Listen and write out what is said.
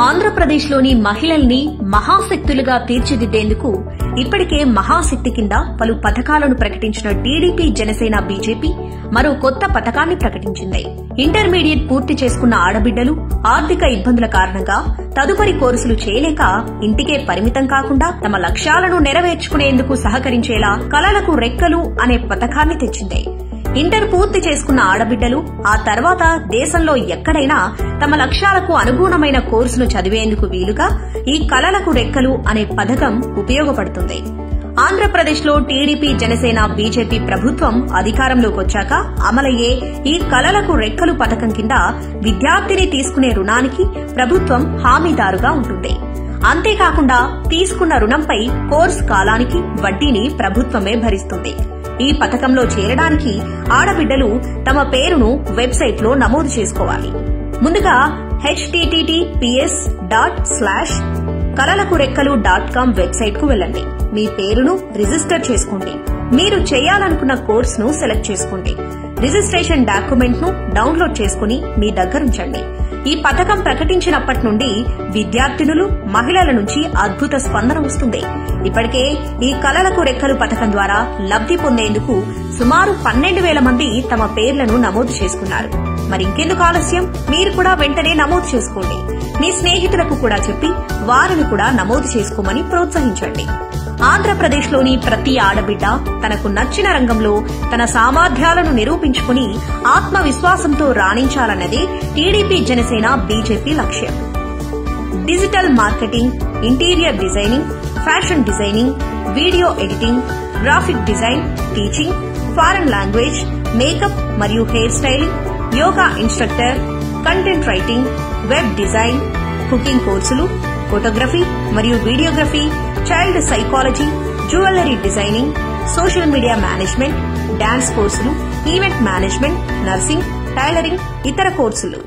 ఆంధ్రప్రదేశ్లోని మహిళల్ని మహాశక్తులుగా తీర్చిదిద్దేందుకు ఇప్పటికే మహాశక్తి కింద పలు పథకాలను ప్రకటించిన టీడీపీ, జనసేన, బీజేపీ మరో కొత్త పథకాన్ని ప్రకటించింది. ఇంటర్మీడియట్ పూర్తి చేసుకున్న ఆడబిడ్డలు ఆర్థిక ఇబ్బందుల కారణంగా తదుపరి కోర్సులు చేయలేక ఇంటికే పరిమితం కాకుండా తమ లక్ష్యాలను నెరవేర్చుకునేందుకు సహకరించేలా కలలకు రెక్కలు అనే పథకాన్ని తెచ్చింది. ఇంటర్ పూర్తి చేసుకున్న ఆడబిడ్డలు ఆ తర్వాత దేశంలో ఎక్కడైనా తమ లక్ష్యాలకు అనుగుణమైన కోర్సును చదివేందుకు వీలుగా ఈ కలలకు రెక్కలు అనే పథకం ఉపయోగపడుతుంది. ఆంధ్రప్రదేశ్లో టీడీపీ, జనసేన, బీజేపీ ప్రభుత్వం అధికారంలోకి వచ్చాక అమలయ్యే ఈ కలలకు రెక్కలు పథకం కింద విద్యార్థిని తీసుకునే రుణానికి ప్రభుత్వం హామీదారుగా ఉంటుంది. అంతేకాకుండా తీసుకున్న రుణంపై కోర్సు కాలానికి వడ్డీని ప్రభుత్వమే భరిస్తుంది. ఈ పథకంలో చేరడానికి ఆడబిడ్డలు తమ పేరును వెబ్సైట్లో నమోదు చేసుకోవాలి. ముందుగా https://kalalakurekkelu.com వెబ్సైట్ కు వెళ్లండి. మీ పేరును రిజిస్టర్ చేసుకోండి. మీరు చేయాలనుకున్న కోర్సును సెలెక్ట్ చేసుకోండి. రిజిస్ట్రేషన్ డాక్యుమెంట్ ను డౌన్లోడ్ చేసుకుని మీ దగ్గరుంచండి. ఈ పథకం ప్రకటించినప్పటి నుండి విద్యార్థినులు, మహిళల నుంచి అద్భుత స్పందన వస్తుంది. ఇప్పటికే ఈ కలలకు రెక్కలు పథకం ద్వారా లబ్ది పొందేందుకు సుమారు 12,000 మంది తమ పేర్లను నమోదు చేసుకున్నారు. మరింకెందుకు ఆలస్యం? మీరు కూడా వెంటనే నమోదు చేసుకోండి. మీ స్నేహితులకు కూడా చెప్పి వారిని కూడా నమోదు చేసుకోమని ప్రోత్సహించండి. ఆంధ్రప్రదేశ్లోని ప్రతి ఆడబిడ్డ తనకు నచ్చిన రంగంలో తన సామర్థ్యాలను నిరూపించుకుని ఆత్మవిశ్వాసంతో రాణించాలన్నదే టీడీపీ, జనసేన, బీజేపీ లక్ష్యం. Digital marketing, interior designing, fashion designing, video editing, graphic design, teaching, foreign language, makeup మరియు hair styling, yoga instructor, content writing, web design, cooking కోర్సులు, ఫోటోగ్రఫీ మరియు videography, child psychology, jewellery designing, social media management, dance కోర్సులు, event management, nursing, tailoring, ఇతర కోర్సులు.